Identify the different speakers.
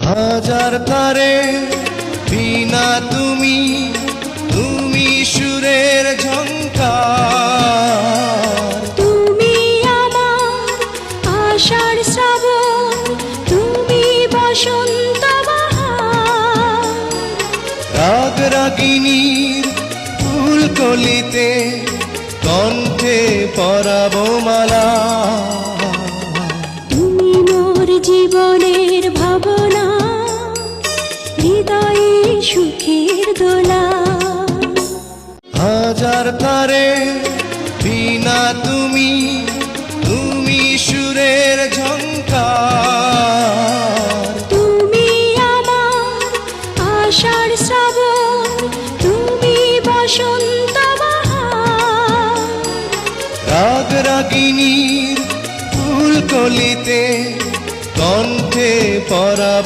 Speaker 1: হাজার তারে বিনা তুমি, তুমি সুরের ঝংকার।
Speaker 2: তুমি আমার আষাঢ় শ্রাবণ, তুমি বসন্ত বাহার।
Speaker 1: রাগ রাগিনীর ফুলকলিতে কণ্ঠে পরাবো মালা।
Speaker 2: তুমি মোর জীবনের ভাবনা, হৃদয়ে সুখের দোলা।
Speaker 1: হাজার তারে বিনা তুমি, তুমি সুরের ঝংকার।